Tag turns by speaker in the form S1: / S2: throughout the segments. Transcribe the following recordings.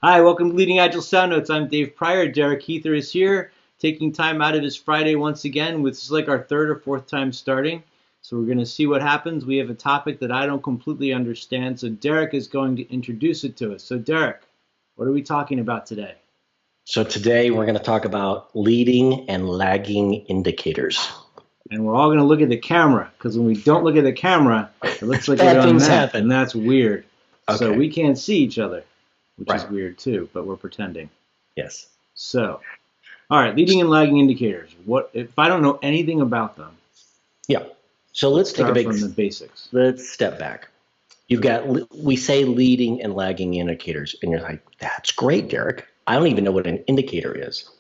S1: Hi, welcome to Leading Agile SoundNotes. I'm Dave Prior. Derek Huether is here, taking time out of his Friday once again. This is like our third or fourth time starting. So we're going to see what happens. We have a topic that I don't completely understand. So Derek is going to introduce it to us. So Derek, what are we talking about today?
S2: So today we're going to talk about leading and lagging indicators.
S1: And we're all going to look at the camera, because when we don't look at the camera, it looks like
S2: Bad
S1: we're on
S2: things
S1: that,
S2: happen.
S1: and that's weird. So
S2: Okay.
S1: we can't see each other, which is
S2: Right.
S1: weird too, but we're pretending.
S2: Yes.
S1: So, all right, leading and lagging indicators. What if I don't know anything about them?
S2: Yeah. So let's take a
S1: Start from the basics.
S2: Let's step back. We say leading and lagging indicators, and you're like, that's great, Derek. I don't even know what an indicator is.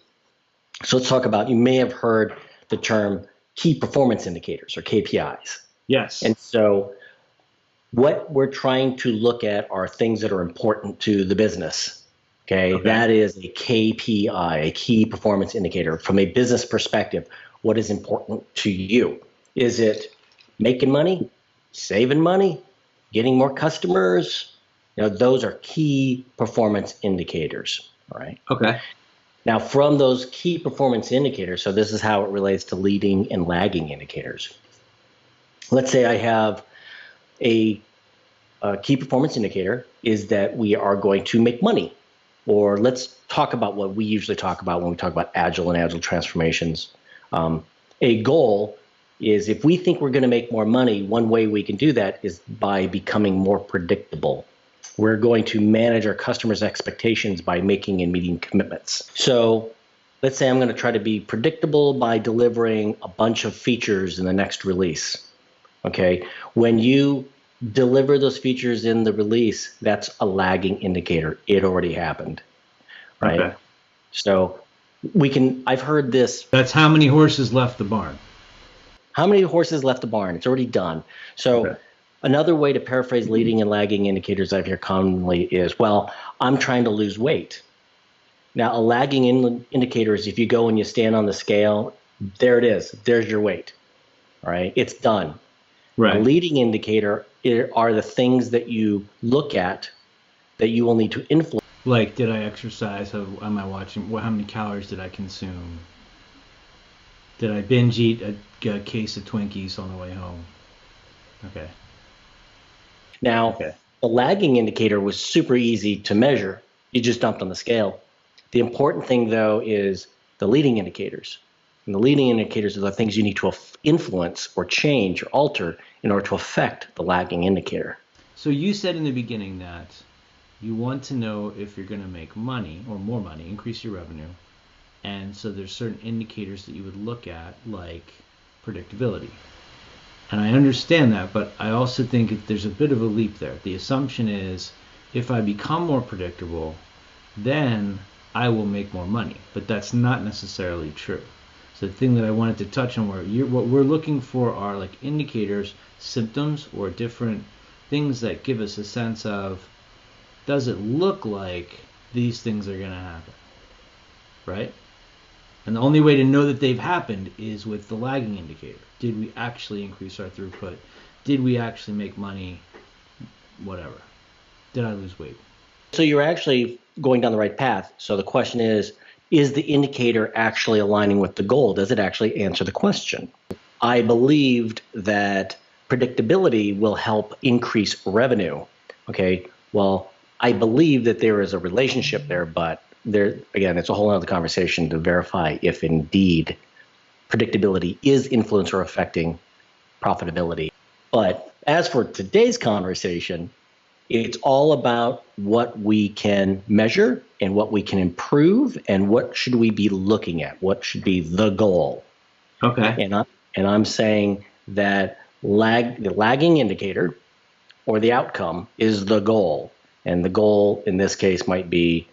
S2: So let's talk about, you may have heard the term key performance indicators or KPIs.
S1: Yes.
S2: And so what we're trying to look at are things that are important to the business. Okay. That is a KPI, a key performance indicator. From a business perspective, what is important to you? Is it making money, saving money, getting more customers? Those are key performance indicators. All right.
S1: Okay.
S2: Now, from those key performance indicators, so this is how it relates to leading and lagging indicators. Let's say I have a key performance indicator is that we are going to make money. Or let's talk about what we usually talk about when we talk about agile and agile transformations. A goal is, if we think we're going to make more money, one way we can do that is by becoming more predictable. We're going to manage our customers' expectations by making and meeting commitments. So let's say I'm going to try to be predictable by delivering a bunch of features in the next release. Okay, when you deliver those features in the release, that's a lagging indicator. It already happened, right?
S1: Okay.
S2: So I've heard this.
S1: That's how many horses left the barn.
S2: How many horses left the barn? It's already done. So another way to paraphrase leading and lagging indicators I hear commonly is, well, I'm trying to lose weight. Now, a lagging indicator is if you go and you stand on the scale, there it is. There's your weight, right? It's done.
S1: Right.
S2: A leading indicator are the things that you look at that you will need to influence.
S1: Like, did I exercise? How am I watching? How many calories did I consume? Did I binge eat a case of Twinkies on the way home? Okay.
S2: Now, the lagging indicator was super easy to measure. You just dumped on the scale. The important thing, though, is the leading indicators. And the leading indicators are the things you need to influence or change or alter in order to affect the lagging indicator.
S1: So you said in the beginning that you want to know if you're going to make money or more money, increase your revenue. And so there's certain indicators that you would look at, like predictability. And I understand that, but I also think there's a bit of a leap there. The assumption is if I become more predictable, then I will make more money. But that's not necessarily true. So the thing that I wanted to touch on, what we're looking for are like indicators, symptoms, or different things that give us a sense of, does it look like these things are going to happen, right? And the only way to know that they've happened is with the lagging indicator. Did we actually increase our throughput? Did we actually make money? Whatever. Did I lose weight?
S2: So you're actually going down the right path. So the question is the indicator actually aligning with the goal? Does it actually answer the question? I believed that predictability will help increase revenue. Okay, well, I believe that there is a relationship there, but again, it's a whole other conversation to verify if indeed predictability is influencing or affecting profitability. But as for today's conversation, it's all about what we can measure and what we can improve and what should we be looking at, what should be the goal.
S1: Okay.
S2: And I'm saying that the lagging indicator or the outcome is the goal. And the goal in this case might be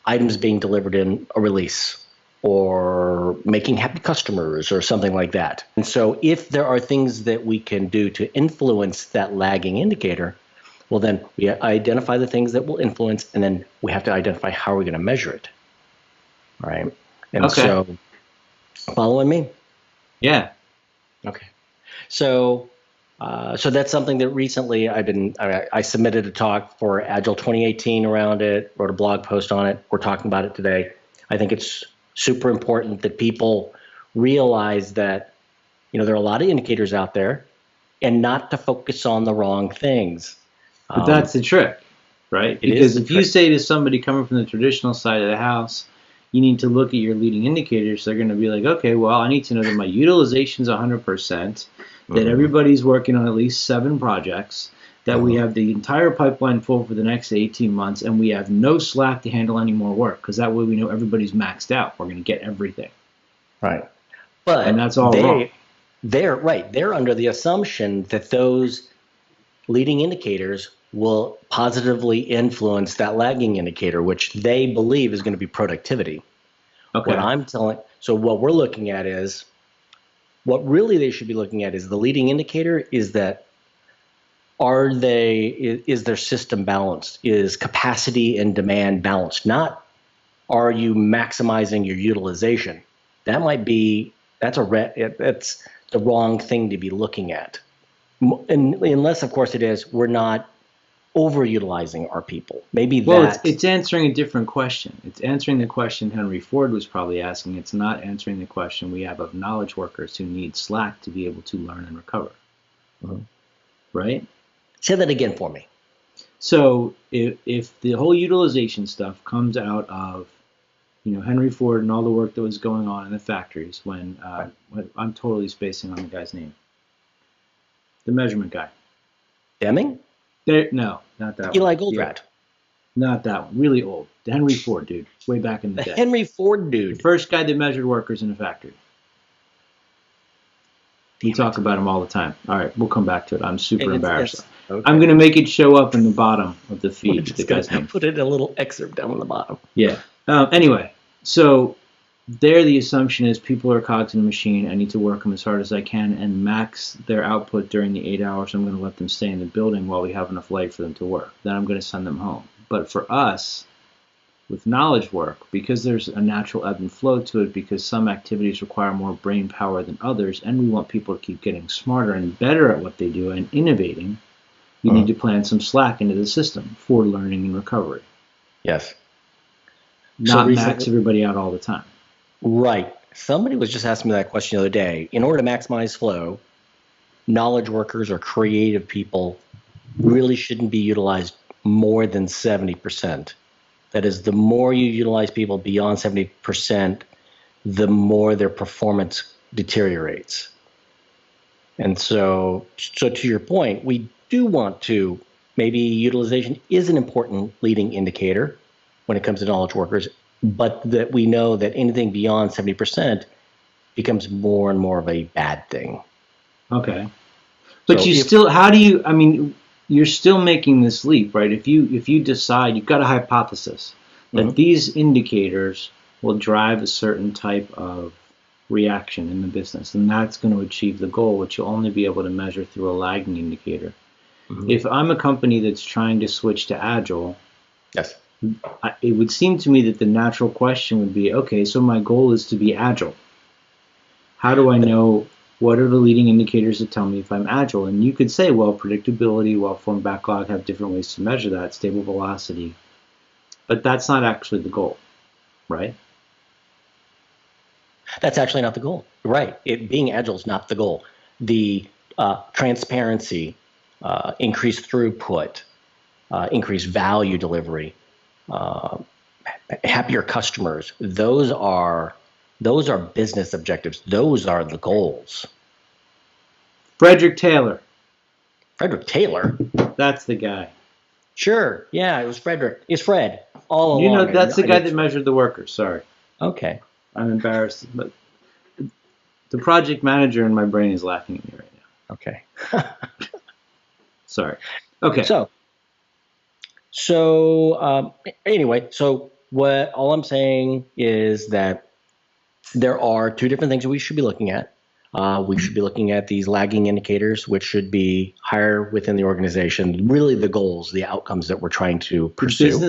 S2: items being delivered in a release or making happy customers or something like that. And so if there are things that we can do to influence that lagging indicator, well, then we identify the things that will influence, and then we have to identify how we're going to measure it. All right. And so, following me?
S1: Yeah.
S2: Okay. So So that's something that recently I submitted a talk for Agile 2018 around it, wrote a blog post on it. We're talking about it today. I think it's super important that people realize that, there are a lot of indicators out there and not to focus on the wrong things.
S1: But that's the trick, right?
S2: It is
S1: Because
S2: the
S1: if you
S2: trick.
S1: say to somebody coming from the traditional side of the house, you need to look at your leading indicators, they're going to be like, okay, well, I need to know that my utilization is 100%, that everybody's working on at least 7 projects, that we have the entire pipeline full for the next 18 months, and we have no slack to handle any more work, because that way we know everybody's maxed out. We're going to get everything.
S2: Right.
S1: And
S2: But
S1: that's all wrong.
S2: they're right. They're under the assumption that those leading indicators will positively influence that lagging indicator, which they believe is going to be productivity.
S1: Okay.
S2: So what we're looking at is, what really they should be looking at is the leading indicator is that is their system balanced? Is capacity and demand balanced? Not are you maximizing your utilization? That's the wrong thing to be looking at. Unless, of course, it is we're not overutilizing our people. Maybe
S1: Well, it's answering a different question. It's answering the question Henry Ford was probably asking. It's not answering the question we have of knowledge workers who need slack to be able to learn and recover. Right?
S2: Say that again for me.
S1: So if the whole utilization stuff comes out of Henry Ford and all the work that was going on in the factories when I'm totally spacing on the guy's name, the measurement guy.
S2: Deming?
S1: No, not that one.
S2: Eli Goldratt.
S1: Not that one. Really old. The Henry Ford dude, way back in the day.
S2: Henry Ford dude.
S1: The first guy that measured workers in a factory. We talk about him all the time. All right, we'll come back to it. I'm super embarrassed. Okay. I'm going to make it show up in the bottom of the feed.
S2: The guy's name. Put it in a little excerpt down on the bottom.
S1: Yeah. Anyway, so there the assumption is people are cogs in a machine. I need to work them as hard as I can and max their output during the 8 hours. I'm going to let them stay in the building while we have enough light for them to work. Then I'm going to send them home. But for us, with knowledge work, because there's a natural ebb and flow to it, because some activities require more brain power than others, and we want people to keep getting smarter and better at what they do and innovating, you need to plan some slack into the system for learning and recovery.
S2: Yes.
S1: Not max everybody out all the time.
S2: Right. Somebody was just asking me that question the other day. In order to maximize flow, knowledge workers or creative people really shouldn't be utilized more than 70%. That is, the more you utilize people beyond 70%, the more their performance deteriorates. And so to your point, we do want to, maybe utilization is an important leading indicator when it comes to knowledge workers, but that we know that anything beyond 70% becomes more and more of a bad thing.
S1: Okay. But you're still making this leap, right? If you decide, you've got a hypothesis that these indicators will drive a certain type of reaction in the business, and that's going to achieve the goal, which you'll only be able to measure through a lagging indicator. If I'm a company that's trying to switch to Agile,
S2: yes,
S1: it would seem to me that the natural question would be, okay, so my goal is to be Agile. How do I know? What are the leading indicators that tell me if I'm Agile? And you could say, well, predictability, well-formed backlog have different ways to measure that, stable velocity. But that's not actually the goal, right?
S2: That's actually not the goal. Right. Being Agile is not the goal. The transparency, increased throughput, increased value delivery, happier customers, those are business objectives. Those are the goals.
S1: Frederick Taylor.
S2: Frederick Taylor?
S1: That's the guy.
S2: Sure. Yeah, it was Frederick. It's Fred. All along.
S1: That's the guy that measured the workers. Sorry.
S2: Okay.
S1: I'm embarrassed, but the project manager in my brain is laughing at me right now.
S2: Okay.
S1: Sorry. Okay.
S2: So anyway, all I'm saying is that there are 2 different things that we should be looking at. We should be looking at these lagging indicators, which should be higher within the organization, really the goals, the outcomes that we're trying to pursue.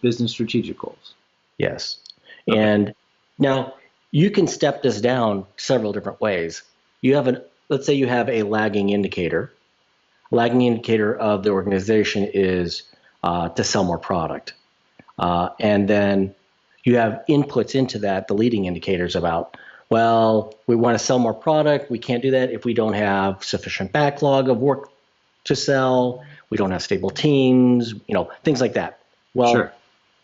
S1: Business strategic goals.
S2: Yes. Okay. And now you can step this down several different ways. Let's say you have a lagging indicator, lagging indicator of the organization is to sell more product. And then you have inputs into that, the leading indicators about, well, we want to sell more product. We can't do that if we don't have sufficient backlog of work to sell. We don't have stable teams, things like that. Well,
S1: Sure.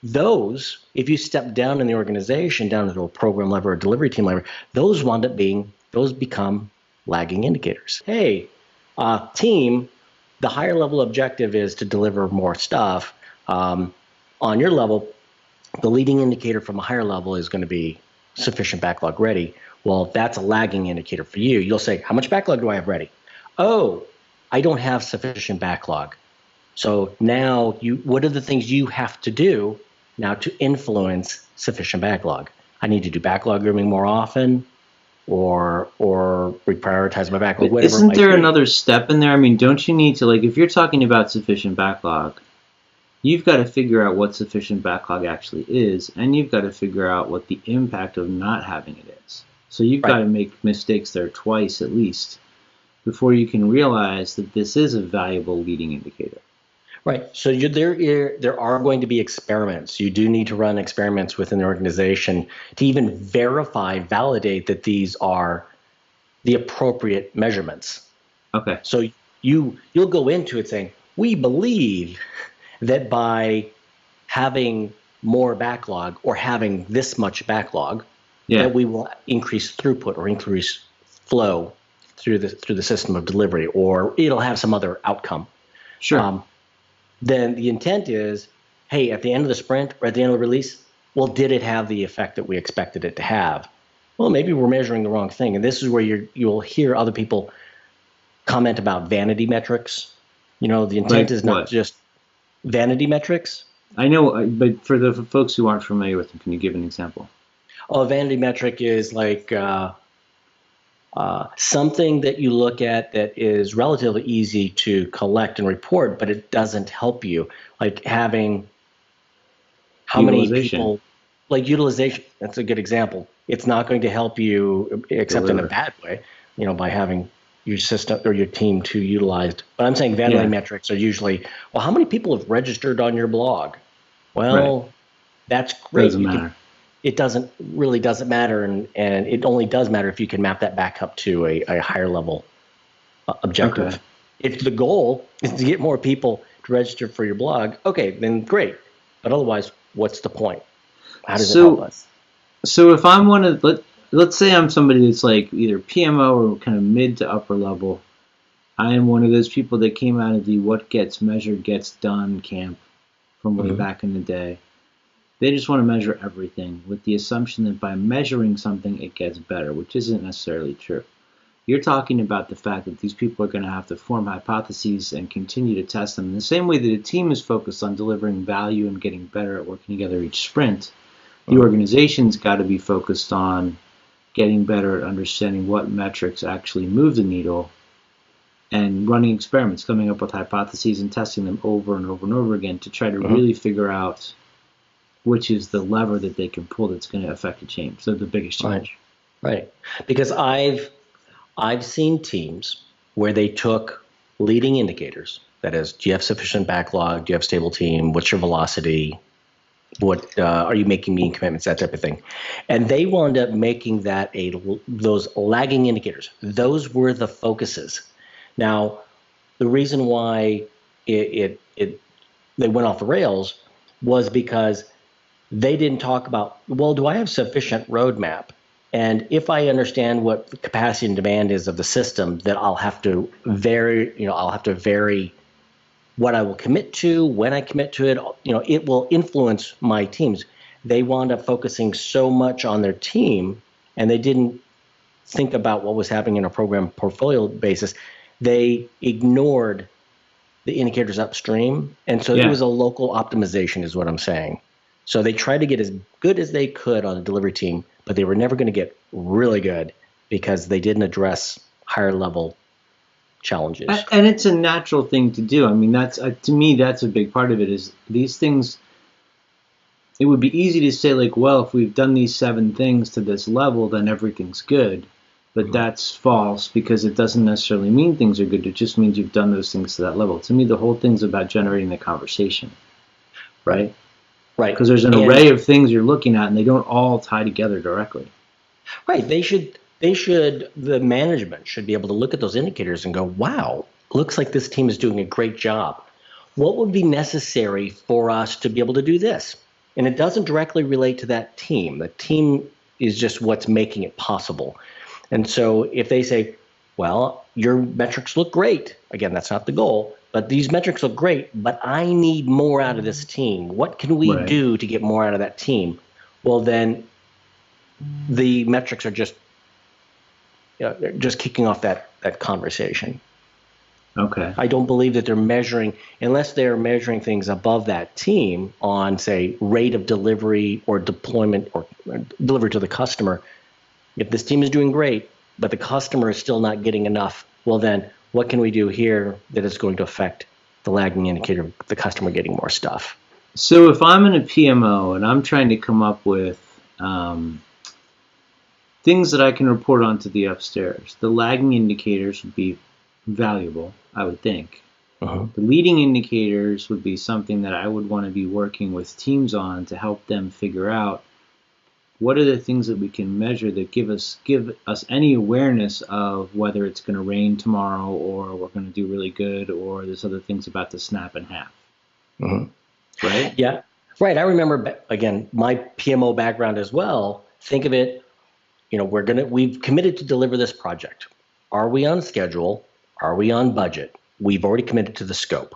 S2: those, if you step down in the organization, down to a program level or delivery team level, those become lagging indicators. Hey, team, the higher level objective is to deliver more stuff. On your level, the leading indicator from a higher level is going to be sufficient backlog ready. Well, that's a lagging indicator for you. You'll say, how much backlog do I have ready? Oh, I don't have sufficient backlog. So now what are the things you have to do now to influence sufficient backlog? I need to do backlog grooming more often, or reprioritize my backlog,
S1: But
S2: whatever it
S1: isn't
S2: might
S1: there
S2: be.
S1: another step in there? I mean, don't you need to, like, if you're talking about sufficient backlog, you've got to figure out what sufficient backlog actually is, and you've got to figure out what the impact of not having it is. So you've got
S2: Right.
S1: to make mistakes there twice at least before you can realize that this is a valuable leading indicator.
S2: Right. So there are going to be experiments. You do need to run experiments within the organization to even validate that these are the appropriate measurements.
S1: Okay.
S2: So you'll go into it saying, we believe that by having more backlog or having this much backlog,
S1: Yeah.
S2: that we will increase throughput or increase flow through the system of delivery, or it'll have some other outcome.
S1: Sure.
S2: Then the intent is, hey, at the end of the sprint or at the end of the release, well, did it have the effect that we expected it to have? Well, maybe we're measuring the wrong thing. And this is where you'll hear other people comment about vanity metrics. The intent
S1: Like
S2: is not
S1: what?
S2: just vanity metrics.
S1: I know, but for the folks who aren't familiar with them, can you give an example?
S2: A vanity metric is like something that you look at that is relatively easy to collect and report, but it doesn't help you. Like having how many
S1: Utilization.
S2: people, like utilization, that's a good example. It's not going to help you except in a
S1: Deliver.
S2: bad way, by having your system or your team too utilized. But I'm saying vanity
S1: Yeah.
S2: metrics are usually, well, how many people have registered on your blog?
S1: Right.
S2: Well, that's great.
S1: Doesn't matter.
S2: It doesn't matter, and it only does matter if you can map that back up to a higher level
S1: Okay.
S2: objective. If the goal is to get more people to register for your blog, okay, then great. But otherwise, what's the point? How does it help
S1: So,
S2: us?
S1: so if I'm one of let's say I'm somebody that's like either PMO or kind of mid to upper level. I am one of those people that came out of the what gets measured gets done camp from way
S2: Mm-hmm.
S1: back in the day. They just want to measure everything with the assumption that by measuring something it gets better, which isn't necessarily true. You're talking about the fact that these people are going to have to form hypotheses and continue to test them. In the same way that a team is focused on delivering value and getting better at working together each sprint, the
S2: Mm-hmm.
S1: organization's got to be focused on getting better at understanding what metrics actually move the needle and running experiments, coming up with hypotheses and testing them over and over and over again to try to
S2: Mm-hmm.
S1: really figure out which is the lever that they can pull that's going to affect a change. So the biggest
S2: Right,
S1: change.
S2: right. Because I've seen teams where they took leading indicators. That is, do you have sufficient backlog? Do you have a stable team? What's your velocity? What are you making meeting commitments? That type of thing, and they wound up making that those lagging indicators. Those were the focuses. Now, the reason why they went off the rails was because they didn't talk about, well, do I have sufficient roadmap? And if I understand what the capacity and demand is of the system, that I'll have to vary what I will commit to, when I commit to it. It will influence my teams. They wound up focusing so much on their team, and they didn't think about what was happening in a program portfolio basis. They ignored the indicators upstream, and so it
S1: Yeah.
S2: was a local optimization, is what I'm saying. So they tried to get as good as they could on the delivery team, but they were never going to get really good because they didn't address higher level challenges.
S1: And it's a natural thing to do. I mean, that's to me, that's a big part of it. Is these things. It would be easy to say like, well, if we've done these 7 things to this level, then everything's good. But that's false because it doesn't necessarily mean things are good. It just means you've done those things to that level. To me, the whole thing's about generating the conversation, right?
S2: Right.
S1: Because there's an array of things you're looking at, and they don't all tie together directly.
S2: Right. The management should be able to look at those indicators and go, wow, looks like this team is doing a great job. What would be necessary for us to be able to do this? And it doesn't directly relate to that team. The team is just what's making it possible. And so if they say, well, your metrics look great, again, that's not the goal, but these metrics look great, but I need more out of this team. What can we do to get more out of that team? Well, then the metrics are just kicking off that conversation.
S1: Okay.
S2: I don't believe that they're measuring, unless they're measuring things above that team on, say, rate of delivery or deployment or delivery to the customer. If this team is doing great, but the customer is still not getting enough, well then, what can we do here that is going to affect the lagging indicator of the customer getting more stuff?
S1: So if I'm in a PMO and I'm trying to come up with things that I can report onto the upstairs, the lagging indicators would be valuable, I would think. The leading indicators would be something that I would want to be working with teams on to help them figure out what are the things that we can measure that give us any awareness of whether it's going to rain tomorrow or we're going to do really good or there's other things about to snap in half. Right?
S2: Yeah. Right. I remember, again, my PMO background as well. Think of it, we've committed to deliver this project. Are we on schedule? Are we on budget? We've already committed to the scope.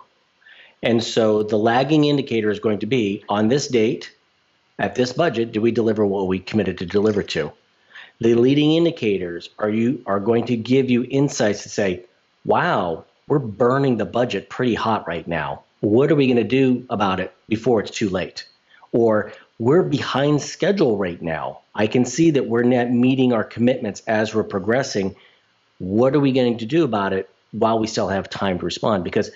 S2: And so the lagging indicator is going to be, on this date, at this budget, do we deliver what we committed to deliver to? The leading indicators are going to give you insights to say, wow, we're burning the budget pretty hot right now. What are we going to do about it before it's too late? Or we're behind schedule right now. I can see that we're not meeting our commitments as we're progressing. What are we going to do about it while we still have time to respond? Because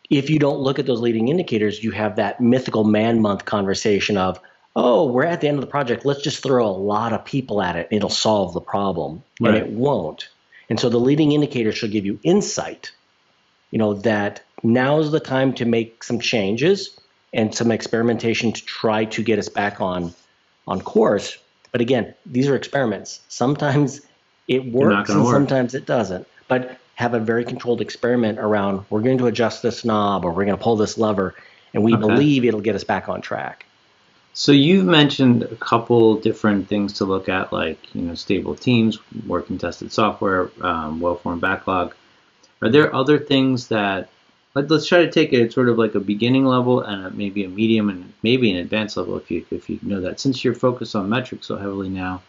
S2: if you don't look at those leading indicators, you have that mythical man-month conversation of, oh, we're at the end of the project. Let's just throw a lot of people at it and it'll solve the problem. Right. And it won't. And so the leading indicators should give you insight, that now is the time to make some changes and some experimentation to try to get us back on course. But again, these are experiments. Sometimes it works and sometimes it doesn't. But have a very controlled experiment around, we're going to adjust this knob or we're going to pull this lever, and we believe it'll get us back on track.
S1: So you've mentioned a couple different things to look at, like stable teams, working tested software, well-formed backlog. Are there other things that, let's try to take it at sort of like a beginning level and maybe a medium and maybe an advanced level if you know that, since you're focused on metrics so heavily now.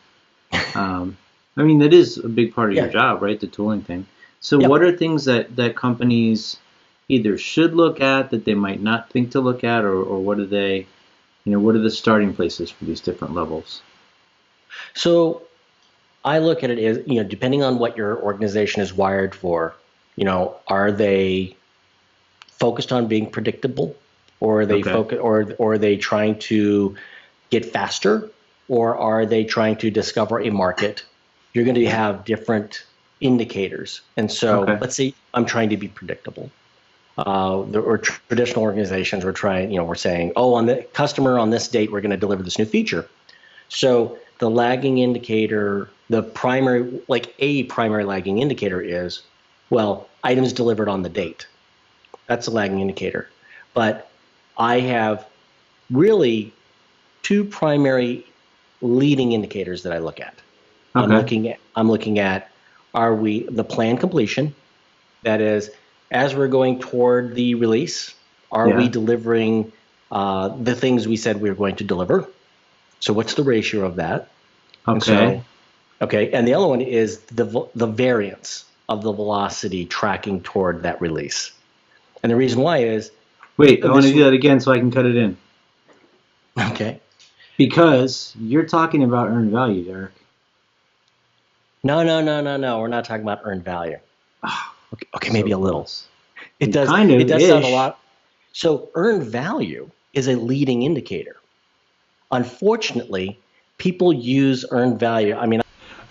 S1: That is a big part of your job, right? The tooling thing. So what are things that companies either should look at that they might not think to look at, or what are they? What are the starting places for these different levels?
S2: So I look at it as, depending on what your organization is wired for, are they focused on being predictable, or are they or are they trying to get faster, or are they trying to discover a market? You're going to have different indicators. And so let's say I'm trying to be predictable. Or traditional organizations we're saying, on the customer on this date, we're going to deliver this new feature. So the lagging indicator, a primary lagging indicator is, items delivered on the date. That's a lagging indicator. But I have really two primary leading indicators that I look at. I'm looking at the plan completion, that is, as we're going toward the release, are we delivering the things we said we were going to deliver? So what's the ratio of that? And the other one is the variance of the velocity tracking toward that release. And the reason why is...
S1: Wait, I want to do that again so I can cut it in.
S2: Okay.
S1: Because you're talking about earned value, Derek.
S2: No. We're not talking about earned value. Okay, maybe a little. It does sound a lot. So earned value is a leading indicator. Unfortunately, people use earned value.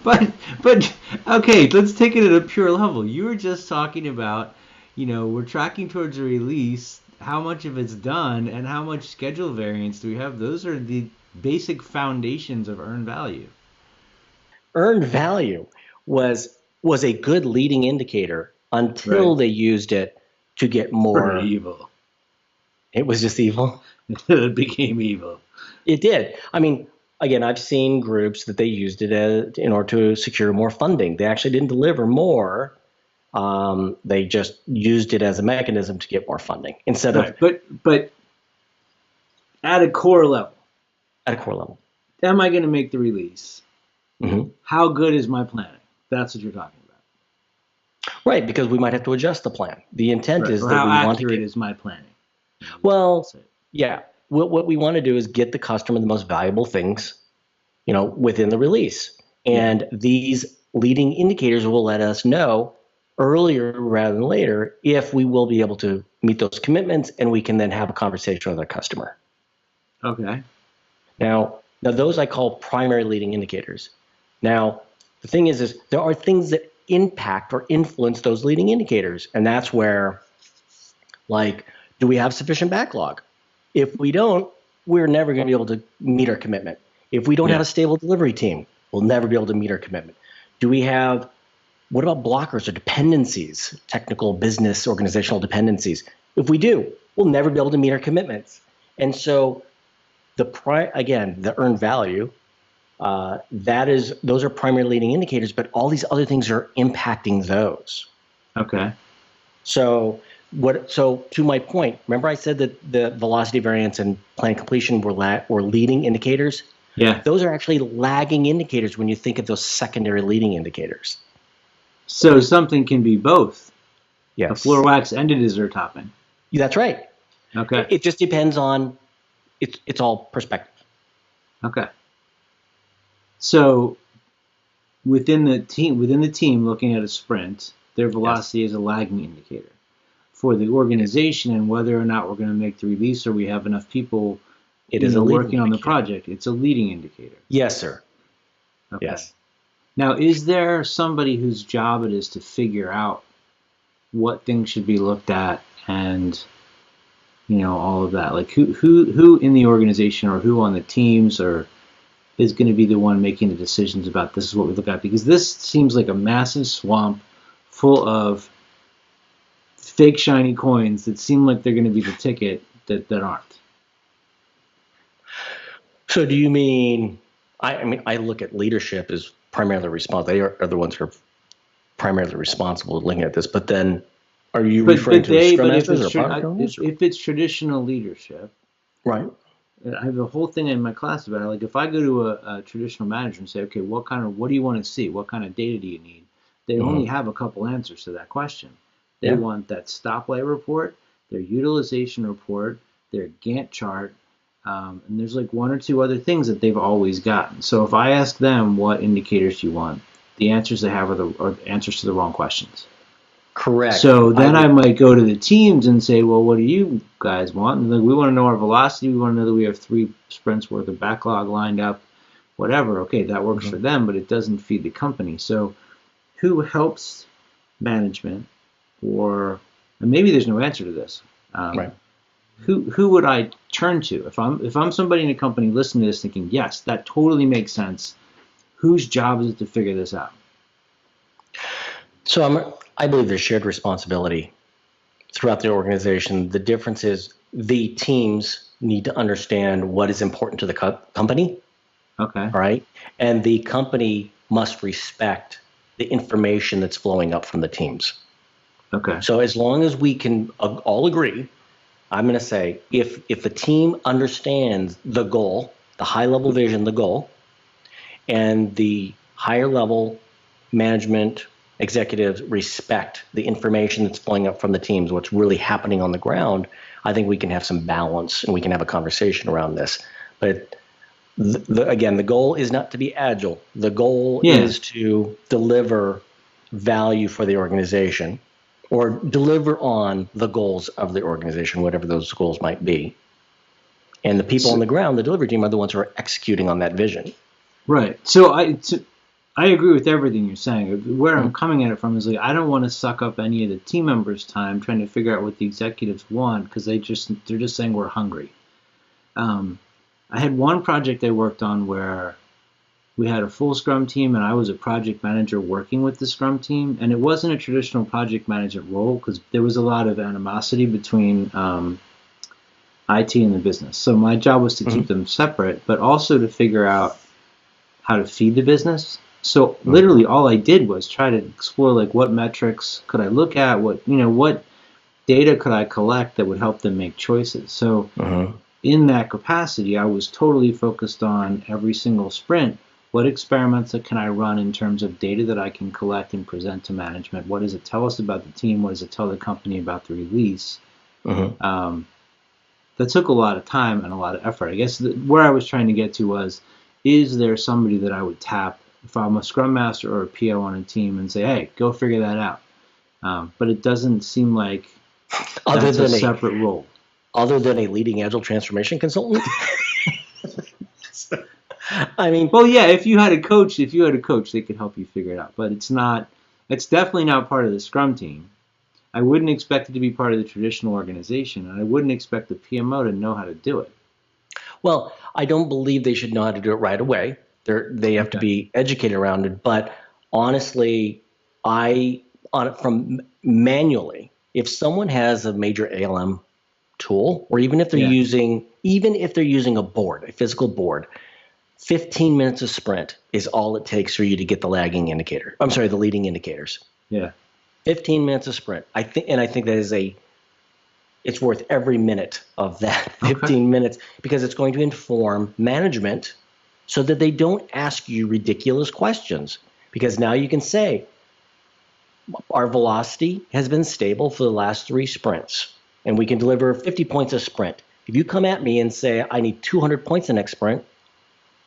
S1: but okay, let's take it at a pure level. You were just talking about, we're tracking towards a release, how much of it's done, and how much schedule variance do we have. Those are the basic foundations of earned value.
S2: Earned value was a good leading indicator until
S1: Right.
S2: they used it to get more.
S1: Evil.
S2: It was just evil.
S1: It became evil.
S2: It did. I mean, again, I've seen groups that they used it in order to secure more funding. They actually didn't deliver more. They just used it as a mechanism to get more funding instead of
S1: But at a core level,
S2: at a core level.
S1: am I going to make the release?
S2: Mm-hmm.
S1: How good is my planning? That's what you're talking about.
S2: Right, because we might have to adjust the plan. The intent is
S1: Or
S2: that
S1: how
S2: we want to
S1: accurate
S2: get.
S1: is my planning?
S2: Well, yeah. What we want to do is get the customer the most valuable things, within the release. And these leading indicators will let us know earlier rather than later if we will be able to meet those commitments, and we can then have a conversation with our customer.
S1: Okay.
S2: Now those I call primary leading indicators. Now, the thing is there are things that impact or influence those leading indicators, and that's where, like, do we have sufficient backlog? If we don't, we're never going to be able to meet our commitment. If we don't have a stable delivery team, we'll never be able to meet our commitment. What about blockers or dependencies, technical, business, organizational dependencies? If we do, we'll never be able to meet our commitments. And so the earned value, those are primary leading indicators, but all these other things are impacting those.
S1: Okay.
S2: So to my point, remember I said that the velocity variance and plan completion were leading indicators?
S1: Yeah.
S2: Those are actually lagging indicators when you think of those secondary leading indicators.
S1: So something can be both.
S2: Yes.
S1: A floor wax and a dessert topping.
S2: That's right.
S1: Okay.
S2: It just depends on, it's all perspective.
S1: Okay. So within the team looking at a sprint, their velocity is a lagging indicator. For the organization and whether or not we're going to make the release or we have enough people working on the project, it's a leading indicator.
S2: Yes, sir.
S1: Okay.
S2: Yes.
S1: Now, is there somebody whose job it is to figure out what things should be looked at and all of that? Like who in the organization or who on the teams or is going to be the one making the decisions about this is what we look at? Because this seems like a massive swamp full of fake shiny coins that seem like they're going to be the ticket that aren't.
S2: So do you mean, I look at leadership as primarily responsible. They are the ones who are primarily responsible looking at this, but then are you referring to Scrum Masters or product owners?
S1: If it's traditional leadership,
S2: right?
S1: I have a whole thing in my class about it. Like if I go to a traditional manager and say, okay, what do you want to see? What kind of data do you need? They only have a couple answers to that question. They want that stoplight report, their utilization report, their Gantt chart, and there's like one or two other things that they've always gotten. So if I ask them what indicators you want, the answers they have are answers to the wrong questions.
S2: Correct.
S1: So then I might go to the teams and say, well, what do you guys want? And like, we want to know our velocity. We want to know that we have 3 sprints worth of backlog lined up, whatever. Okay, that works for them, but it doesn't feed the company. So who helps management, and maybe there's no answer to this.
S2: Right.
S1: Who would I turn to if I'm somebody in a company listening to this thinking, yes, that totally makes sense. Whose job is it to figure this out?
S2: So I believe there's shared responsibility throughout the organization. The difference is the teams need to understand what is important to the company.
S1: Okay.
S2: All right. And the company must respect the information that's flowing up from the teams.
S1: Okay.
S2: So as long as we can all agree, I'm going to say if the team understands the goal, the high level vision, the goal, and the higher level management executives respect the information that's flowing up from the teams, what's really happening on the ground, I think we can have some balance and we can have a conversation around this. But again, the goal is not to be agile. The goal is to deliver value for the organization or deliver on the goals of the organization, whatever those goals might be. And the people on the ground, the delivery team, are the ones who are executing on that vision.
S1: Right. So I agree with everything you're saying. Where I'm
S2: Mhm.
S1: coming at it from is like I don't want to suck up any of the team members' time trying to figure out what the executives want because they're just saying we're hungry. Um, I had one project I worked on where we had a full Scrum team and I was a project manager working with the Scrum team, and it wasn't a traditional project management role because there was a lot of animosity between IT and the business. So my job was to keep
S2: Mhm.
S1: them separate, but also to figure out how to feed the business. So
S2: Mhm.
S1: literally all I did was try to explore like what metrics could I look at, what data could I collect that would help them make choices. So
S2: Mhm.
S1: in that capacity, I was totally focused on every single sprint. What experiments can I run in terms of data that I can collect and present to management? What does it tell us about the team? What does it tell the company about the release?
S2: Mhm.
S1: Um, that took a lot of time and a lot of effort. I guess where I was trying to get to was, is there somebody that I would tap if I'm a scrum master or a PO on a team and say, hey, go figure that out. But it doesn't seem like
S2: Other
S1: that's a
S2: than a
S1: separate role.
S2: other than a leading agile transformation consultant. I mean,
S1: Well, yeah, if you had a coach, they could help you figure it out. But it's not. It's definitely not part of the Scrum team. I wouldn't expect it to be part of the traditional organization, and I wouldn't expect the PMO to know how to do it.
S2: well, I don't believe they should know how to do it right away. They have to
S1: Okay.
S2: be educated around it. But honestly, I on from manually, if someone has a major ALM tool, or
S1: Yeah.
S2: even if they're using a board, a physical board, 15 minutes of sprint is all it takes for you to get the lagging indicator. I'm sorry, the leading indicators.
S1: Yeah.
S2: 15 minutes of sprint. I think that is it's worth every minute of that
S1: Okay.
S2: 15 minutes because it's going to inform management so that they don't ask you ridiculous questions. Because now you can say, our velocity has been stable for the last 3 sprints, and we can deliver 50 points a sprint. If you come at me and say, I need 200 points the next sprint,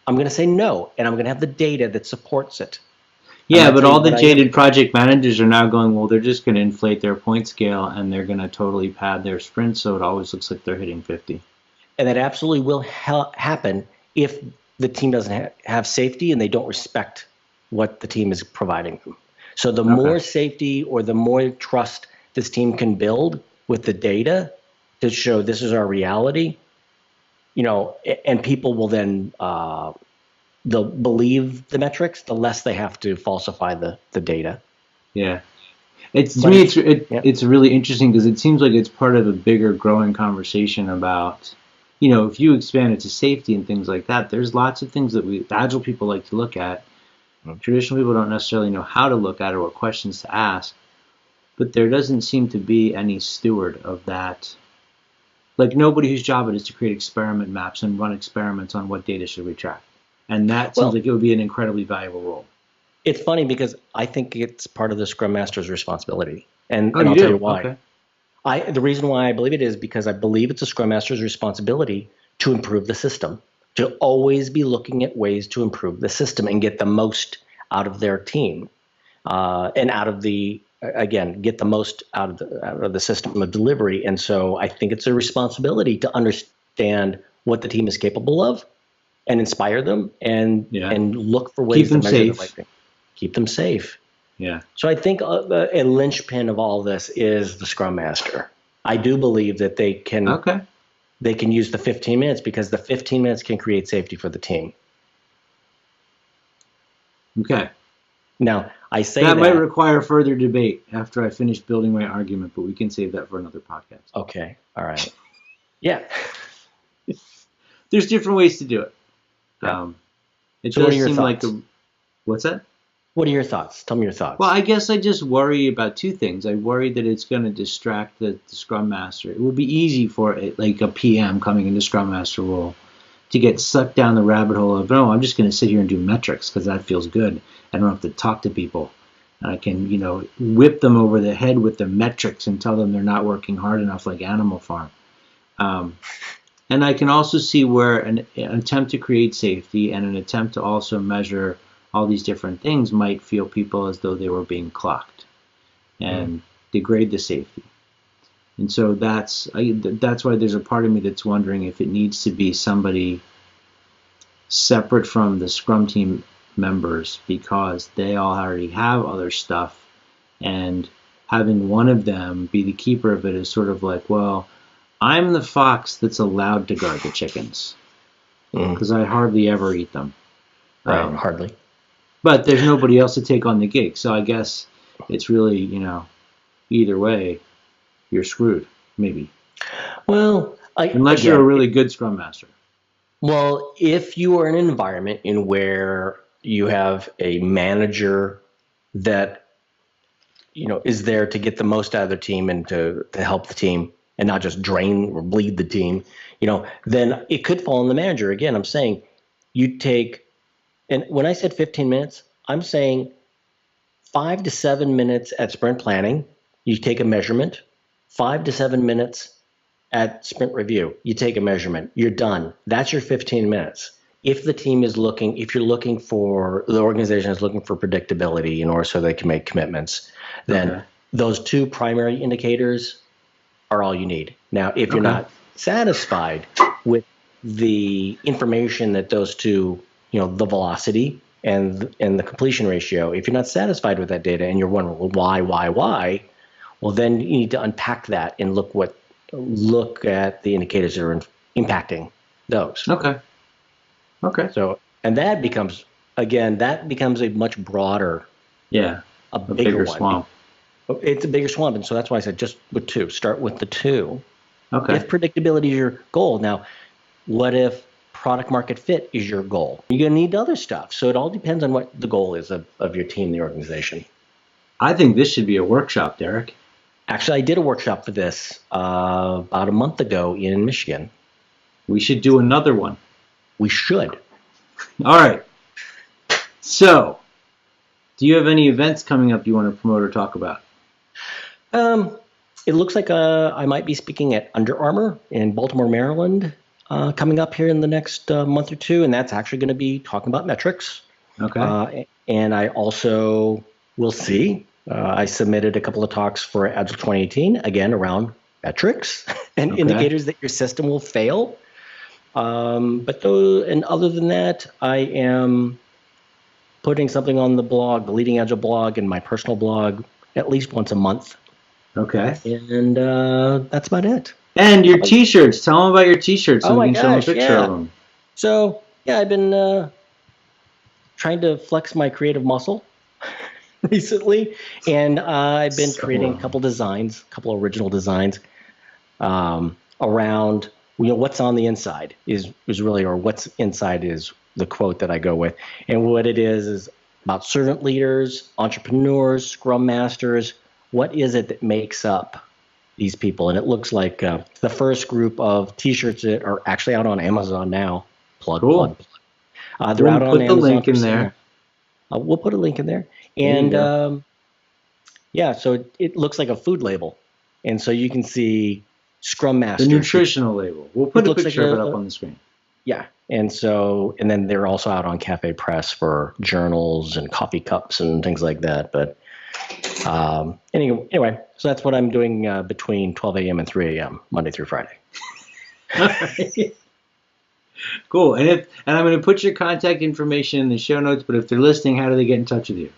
S2: I'm going to say no, and I'm going to have the data that supports it. I
S1: Yeah,
S2: might
S1: but
S2: say,
S1: all the
S2: but I am.
S1: jaded project managers are now going, well, they're just going to inflate their point scale and they're going to totally pad their sprint so it always looks like they're hitting 50.
S2: And that absolutely will happen if the team doesn't have safety and they don't respect what the team is providing them. So the
S1: Okay.
S2: more safety or the more trust this team can build with the data to show this is our reality, and people will then they'll believe the metrics, the less they have to falsify the data.
S1: Yeah. It's to
S2: But
S1: me,
S2: it's yeah.
S1: it's really interesting because it seems like it's part of a bigger, growing conversation about, if you expand it to safety and things like that. There's lots of things that we agile people like to look at. Traditional people don't necessarily know how to look at or what questions to ask, but there doesn't seem to be any steward of that. Like nobody whose job it is to create experiment maps and run experiments on what data should we track, and that seems
S2: Well,
S1: like it would be an incredibly valuable role.
S2: it's funny because I think it's part of the Scrum Master's responsibility, and
S1: Oh,
S2: and
S1: you
S2: I'll tell you
S1: do?
S2: why.
S1: Okay.
S2: The reason why I believe it is because I believe it's a Scrum Master's responsibility to improve the system, to always be looking at ways to improve the system and get the most out of their team, and out of the again get the most out of the system of delivery. And so I think it's a responsibility to understand what the team is capable of and inspire them
S1: Yeah.
S2: and look for
S1: Keep
S2: ways to
S1: them
S2: measure the right
S1: safe.
S2: thing, keep them safe.
S1: Yeah.
S2: So I think a linchpin of all this is the Scrum Master. I do believe that
S1: Okay.
S2: they can use the 15 minutes because the 15 minutes can create safety for the team.
S1: Okay.
S2: Now, I say
S1: That might
S2: that,
S1: require further debate after I finish building my argument, but we can save that for another podcast.
S2: okay, all right. Yeah,
S1: There's different ways to do it.
S2: yeah.
S1: Um, it
S2: So what are
S1: does
S2: your
S1: seem like
S2: thoughts?
S1: a. What's that?
S2: What are your thoughts? Tell me your
S1: Well,
S2: thoughts.
S1: I guess I just worry about two things. I worry that it's going to distract the Scrum Master. It would be easy for like a PM coming into Scrum Master role to get sucked down the rabbit hole of, no, I'm just going to sit here and do metrics because that feels good. I don't have to talk to people. And I can, whip them over the head with the metrics and tell them they're not working hard enough like Animal Farm. Um, and I can also see where an attempt to create safety and an attempt to also measure all these different things might feel people as though they were being clocked and degrade the safety. And so that's why there's a part of me that's wondering if it needs to be somebody separate from the Scrum team members because they all already have other stuff, and having one of them be the keeper of it is sort of like, well, I'm the fox that's allowed to guard the chickens because I hardly ever eat them.
S2: Right, hardly.
S1: But there's nobody else to take on the gig, so I guess it's really, either way, you're screwed, maybe.
S2: Well,
S1: unless you're a really good Scrum Master.
S2: Well, if you are in an environment in where you have a manager that is there to get the most out of the team and to help the team and not just drain or bleed the team, then it could fall on the manager. Again, I'm saying you take, and when I said 15 minutes, I'm saying 5 to 7 minutes at sprint planning, you take a measurement, 5 to 7 minutes at sprint review, you take a measurement, you're done. That's your 15 minutes. If the team is looking, if you're looking for, the organization is looking for predictability in order so they can make commitments, then those two primary indicators are all you need. Now, if you're not satisfied with the information that those two, the velocity and the completion ratio, if you're not satisfied with that data and you're wondering, well, why, well, then you need to unpack that and look at the indicators that are impacting those. Okay. So, and that becomes a much broader, a bigger one.
S1: Swamp.
S2: It's a bigger swamp, and so that's why I said just with two. Start with the two.
S1: Okay.
S2: If predictability is your goal, now, what if product market fit is your goal? You're going to need other stuff. So it all depends on what the goal is of your team, the organization.
S1: I think this should be a workshop, Derek.
S2: Actually, I did a workshop for this about a month ago in Michigan.
S1: We should do another one.
S2: We should.
S1: All right. So, do you have any events coming up you want to promote or talk about?
S2: It looks like I might be speaking at Under Armour in Baltimore, Maryland, coming up here in the next month or two, and that's actually going to be talking about metrics.
S1: Okay.
S2: And I also will see. I submitted a couple of talks for Agile 2018, again, around metrics and indicators that your system will fail. But other than that, I am putting something on the blog, the LeadingAgile blog, and my personal blog at least once a month.
S1: Okay.
S2: And that's about it.
S1: And your T-shirts. Tell them about your T-shirts so we can show them a picture of them.
S2: So, I've been trying to flex my creative muscle recently, and I've been creating a couple original designs around what's on the inside is really, or what's inside is the quote that I go with. And what it is about servant leaders, entrepreneurs, Scrum Masters. What is it that makes up these people? And it looks like the first group of T-shirts that are actually out on Amazon now. Plug. They're out on Amazon. Put the link in there. We'll put a link in there. And so it looks like a food label. And so you can see Scrum Master.
S1: The nutritional label. We'll put a picture of it up on the screen.
S2: Yeah. And then they're also out on Cafe Press for journals and coffee cups and things like that. But anyway, so that's what I'm doing between 12 a.m. and 3 a.m. Monday through Friday.
S1: All right. Cool. And I'm going to put your contact information in the show notes, but if they're listening, how do they get in touch with you?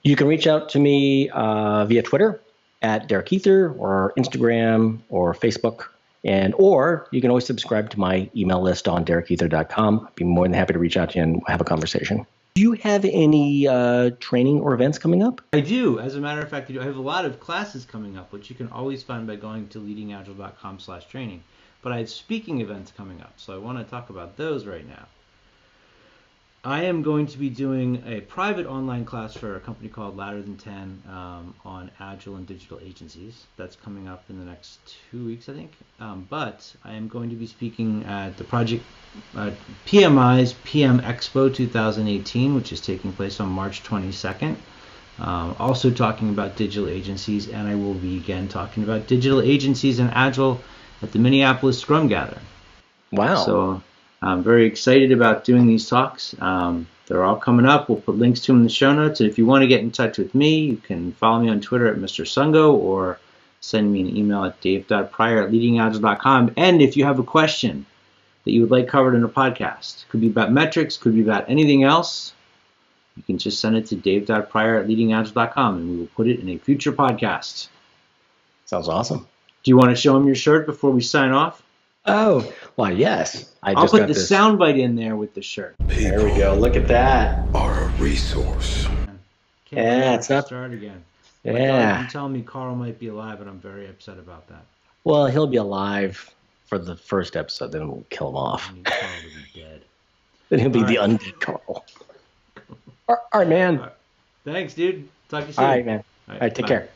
S2: You can reach out to me via Twitter at Derek Huether, or Instagram or Facebook, or you can always subscribe to my email list on derekhuether.com. I'd be more than happy to reach out to you and have a conversation. Do you have any training or events coming up?
S1: I do. As a matter of fact, I do. I have a lot of classes coming up, which you can always find by going to leadingagile.com/training. But I have speaking events coming up, so I want to talk about those right now. I am going to be doing a private online class for a company called Ladder Than 10 on Agile and digital agencies. That's coming up in the next 2 weeks, I think. But I am going to be speaking at the Project PMI's PM Expo 2018, which is taking place on March 22nd. Also talking about digital agencies, and I will be again talking about digital agencies and Agile at the Minneapolis Scrum Gathering.
S2: Wow.
S1: So I'm very excited about doing these talks. They're all coming up. We'll put links to them in the show notes. And if you want to get in touch with me, you can follow me on Twitter at Mr. Sungo, or send me an email at dave.prior@leadingagile.com. And if you have a question that you would like covered in a podcast. Could be about metrics, could be about anything else. You can just send it to dave.prior@leadingagile.com and we will put it in a future podcast.
S2: Sounds awesome.
S1: Do you want to show them your shirt before we sign off?
S2: Oh, well, yes.
S1: I'll put the soundbite in there with the shirt.
S2: There we go. Look at that.
S3: Are a resource.
S2: Yeah, it's not.
S1: Start again.
S2: Yeah.
S1: I'm telling me Carl might be alive, and I'm very upset about that.
S2: Well, he'll be alive for the first episode, then we'll kill him off.
S1: I need Carl to be dead.
S2: Then he'll be the undead Carl. All right, man.
S1: All right. Thanks, dude. Talk to you soon.
S2: All right, man. All right, take care.